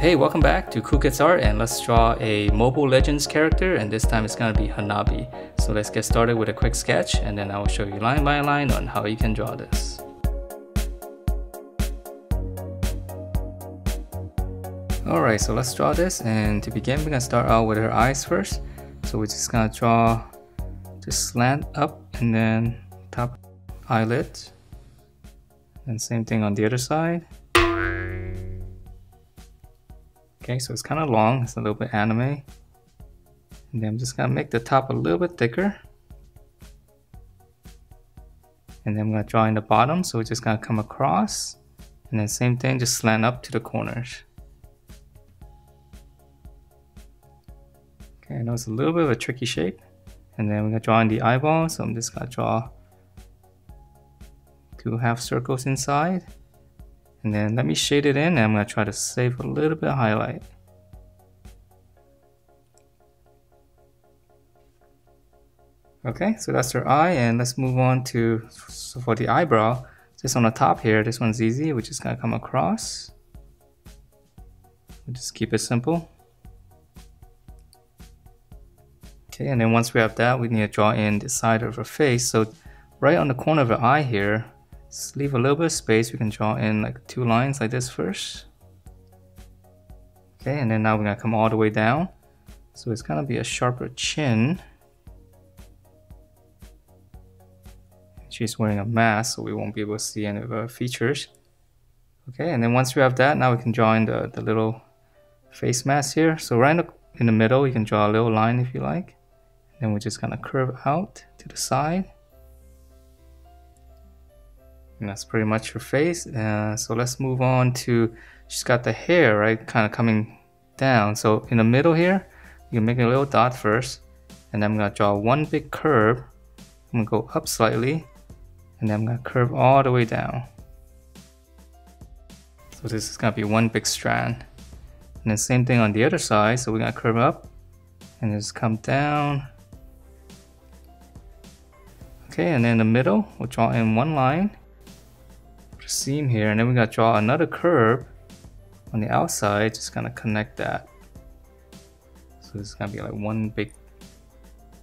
Hey, welcome back to Cool Kids Art, and let's draw a Mobile Legends character, and this time it's going to be Hanabi. So let's get started with a quick sketch, and then I will show you line by line on how you can draw this. Alright, so let's draw this, and to begin we're going to start out with her eyes first. So we're just going to draw just slant up and then top eyelid, and same thing on the other side. Okay, so it's kind of long, it's a little bit anime. And then I'm just gonna make the top a little bit thicker. And then I'm gonna draw in the bottom, so we're just gonna come across. And then same thing, just slant up to the corners. Okay, I know it's a little bit of a tricky shape. And then we're gonna draw in the eyeball, so I'm just gonna draw 2 half circles inside. And then let me shade it in, and I'm going to try to save a little bit of highlight. Okay, so that's her eye, and let's move on to, so for the eyebrow, just on the top here, this one's easy. We're just going to come across. We'll just keep it simple. Okay, and then once we have that, we need to draw in the side of her face. So right on the corner of her eye here, just leave a little bit of space. We can draw in like 2 lines like this first. Okay, and then now we're gonna come all the way down. So it's gonna be a sharper chin. She's wearing a mask, so we won't be able to see any of her features. Okay, and then once we have that, now we can draw in the little face mask here. So right in the middle, you can draw a little line if you like. Then we're just gonna curve out to the side. And that's pretty much her face. So let's move on to, she's got the hair, right, kind of coming down. So in the middle here, you can make a little dot first, and then I'm gonna draw one big curve. I'm gonna go up slightly, and then I'm gonna curve all the way down. So this is gonna be one big strand. And then same thing on the other side. So we're gonna curve up and just come down. Okay, and then in the middle, we'll draw in one line. Seam here, and then we gotta draw another curve on the outside, just gonna connect that. So this is gonna be like one big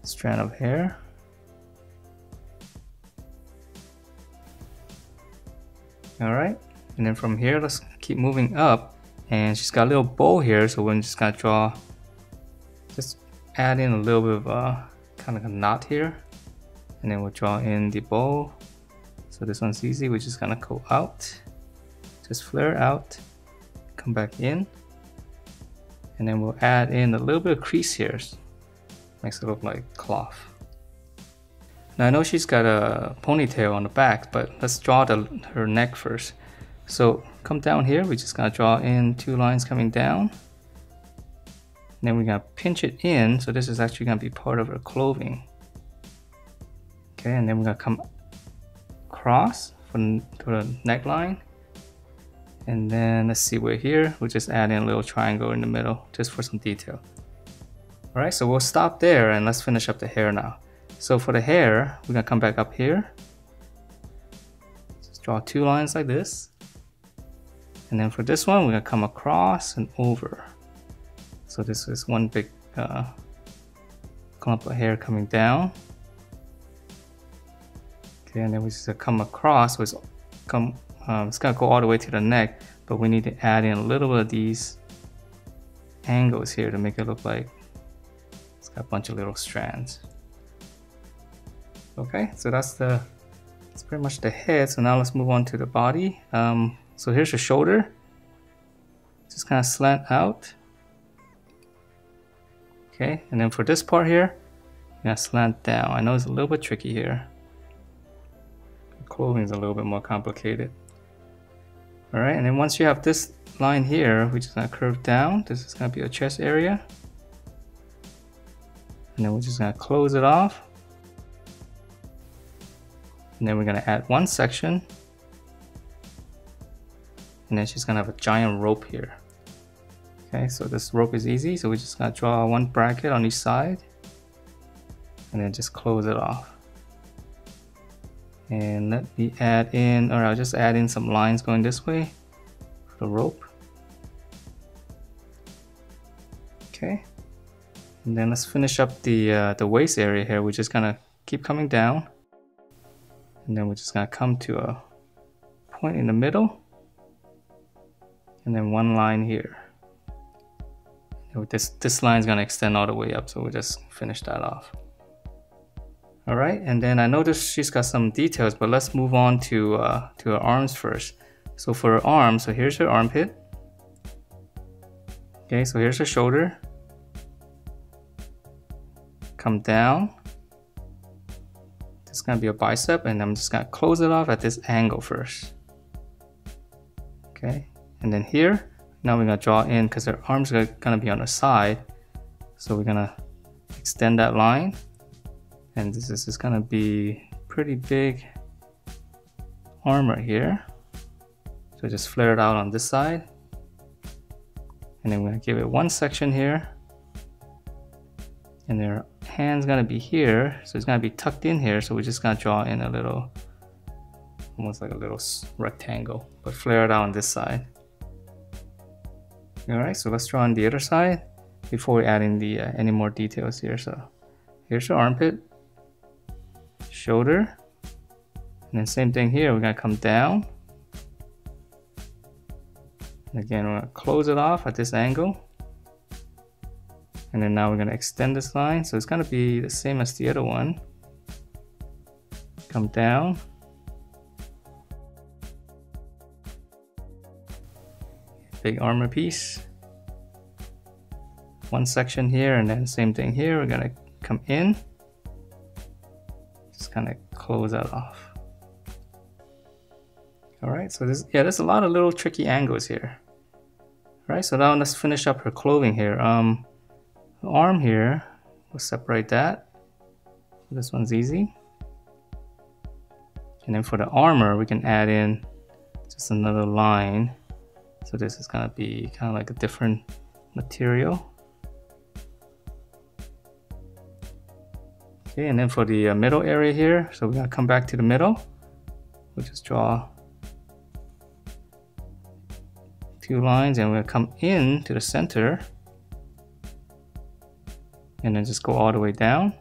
strand of hair. Alright, and then from here, let's keep moving up, and she's got a little bow here, so we're just gonna draw, just add in a little bit of a kind of a knot here, and then we'll draw in the bow. So this one's easy, we're just gonna go out, just flare out, come back in, and then we'll add in a little bit of crease here. Makes it look like cloth. Now I know she's got a ponytail on the back, but let's draw her neck first. So come down here, we're just gonna draw in 2 lines coming down. And then we're gonna pinch it in, so this is actually gonna be part of her clothing. Okay, and then we're gonna come across to the neckline, and then let's see, we're here, we'll just add in a little triangle in the middle just for some detail. Alright, so we'll stop there and let's finish up the hair now. So for the hair, we're gonna come back up here, just draw 2 lines like this, and then for this one we're gonna come across and over. So this is one big clump of hair coming down. Okay, and then we just come across, so it's gonna go all the way to the neck, but we need to add in a little bit of these angles here to make it look like it's got a bunch of little strands. Okay, so that's pretty much the head. So now let's move on to the body. So here's your shoulder, just kind of slant out. Okay, and then for this part here, you're gonna slant down. I know it's a little bit tricky here. Clothing is a little bit more complicated. Alright, and then once you have this line here, we're just gonna curve down. This is gonna be a chest area. And then we're just gonna close it off. And then we're gonna add one section. And then she's gonna have a giant rope here. Okay, so this rope is easy, so we're just gonna draw one bracket on each side. And then just close it off. And let me add in, or I'll just add in some lines going this way for the rope. Okay, and then let's finish up the waist area here. We're just gonna keep coming down, and then we're just gonna come to a point in the middle, and then one line here. And this line is gonna extend all the way up, so we'll just finish that off. All right, and then I noticed she's got some details, but let's move on to her arms first. So for her arms, so here's her armpit. Okay, so here's her shoulder. Come down. This is gonna be a bicep, and I'm just gonna close it off at this angle first. Okay, and then here, now we're gonna draw in because her arms are gonna be on the side. So we're gonna extend that line. And this is gonna be pretty big arm right here. So just flare it out on this side. And then we're gonna give it one section here. And their hand's gonna be here. So it's gonna be tucked in here. So we're just gonna draw in a little, almost like a little rectangle, but flare it out on this side. All right, so let's draw on the other side before we add in the any more details here. So here's your armpit. Shoulder, and then same thing here, we're gonna come down, and again we're gonna close it off at this angle, and then now we're gonna extend this line, so it's gonna be the same as the other one. Come down, big armor piece, one section here, and then same thing here, we're gonna come in, kind of close that off. All right, so there's a lot of little tricky angles here. All right, so now let's finish up her clothing here. The arm here, we'll separate that. This one's easy. And then for the armor, we can add in just another line. So this is gonna be kind of like a different material. Okay, and then for the middle area here, so we're gonna come back to the middle. We'll just draw 2 lines, and we're gonna come in to the center, and then just go all the way down.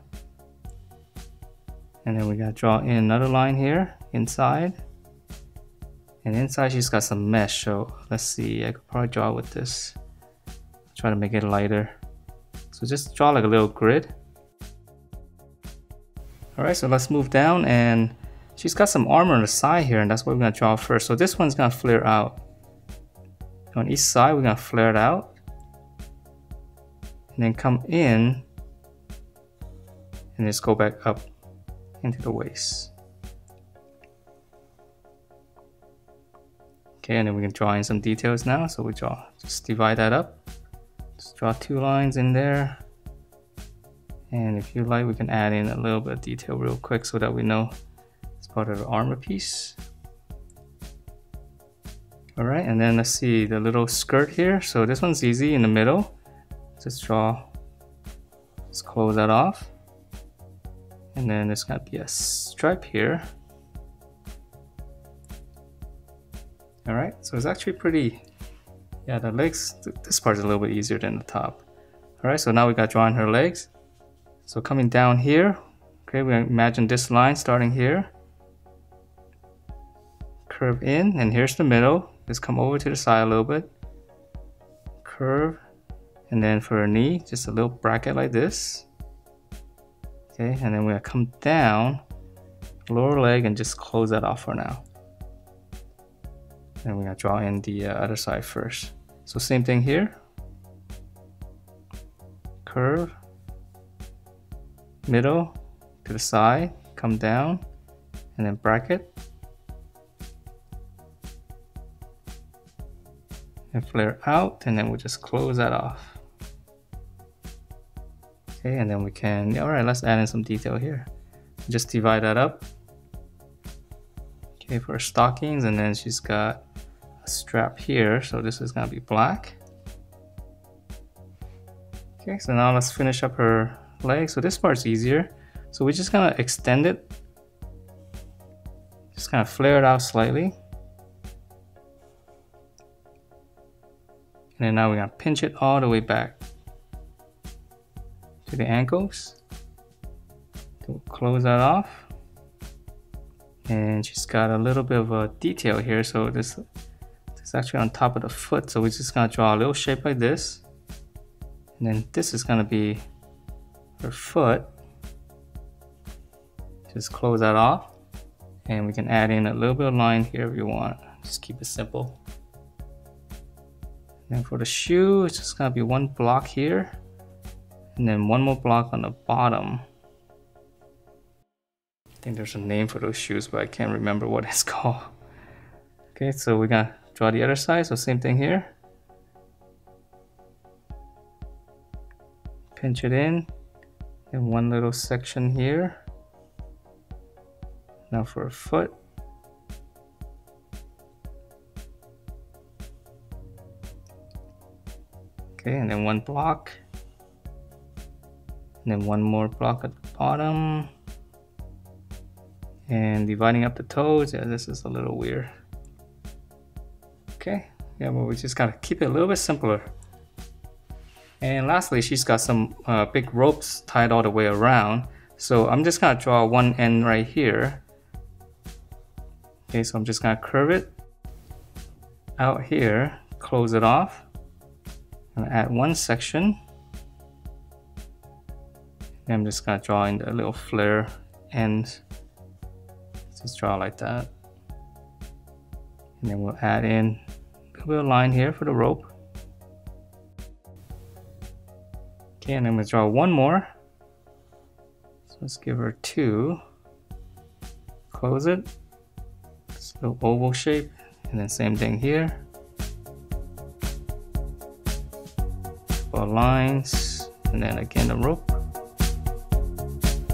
And then we gotta draw in another line here inside, and inside she's got some mesh. So let's see, I could probably draw with this. Try to make it lighter. So just draw like a little grid. Alright, so let's move down, and she's got some armor on the side here, and that's what we're going to draw first. So this one's going to flare out. On each side, we're going to flare it out. And then come in, and just go back up into the waist. Okay, and then we can draw in some details now. So we just divide that up. Just draw 2 lines in there. And if you like, we can add in a little bit of detail real quick so that we know it's part of the armor piece. All right, and then let's see the little skirt here. So this one's easy in the middle. Just close that off. And then there's gonna be a stripe here. All right, so it's actually pretty, yeah, the legs, this part is a little bit easier than the top. All right, so now we got drawing her legs. So coming down here, okay, we imagine this line starting here, curve in, and here's the middle. Just come over to the side a little bit, curve, and then for her knee, just a little bracket like this. Okay, and then we're gonna come down, lower leg, and just close that off for now. And we're gonna draw in the other side first. So same thing here, curve, middle to the side, come down, and then bracket, and flare out, and then we'll just close that off. Okay, and then we can, all right, let's add in some detail here. Just divide that up. Okay, for her stockings, and then she's got a strap here, so this is gonna be black. Okay, so now let's finish up her leg. So this part's easier. So we're just gonna extend it. Just kind of flare it out slightly. And then now we're gonna pinch it all the way back. to the ankles. So we'll close that off. And she's got a little bit of a detail here, so this is actually on top of the foot. So we're just gonna draw a little shape like this. And then this is gonna be her foot. Just close that off. And we can add in a little bit of line here if you want. Just keep it simple. And for the shoe, it's just gonna be one block here. And then one more block on the bottom. I think there's a name for those shoes, but I can't remember what it's called. Okay, so we're gonna draw the other side, so same thing here. Pinch it in, and one little section here. Now for a foot. Okay, and then one block. And then one more block at the bottom. And dividing up the toes, yeah, this is a little weird. Okay, yeah, but we just gotta keep it a little bit simpler. And lastly, she's got some big ropes tied all the way around. So I'm just gonna draw one end right here. Okay, so I'm just gonna curve it out here, close it off, and add one section. And I'm just gonna draw in the little flare ends. Just draw like that. And then we'll add in a little bit of line here for the rope. Okay, and then we'll draw one more. So let's give her 2. Close it. This little oval shape. And then same thing here. For lines. And then again the rope.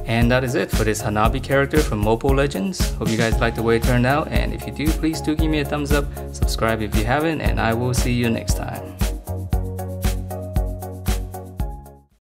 And that is it for this Hanabi character from Mobile Legends. Hope you guys liked the way it turned out, and if you do, please do give me a thumbs up, subscribe if you haven't, and I will see you next time.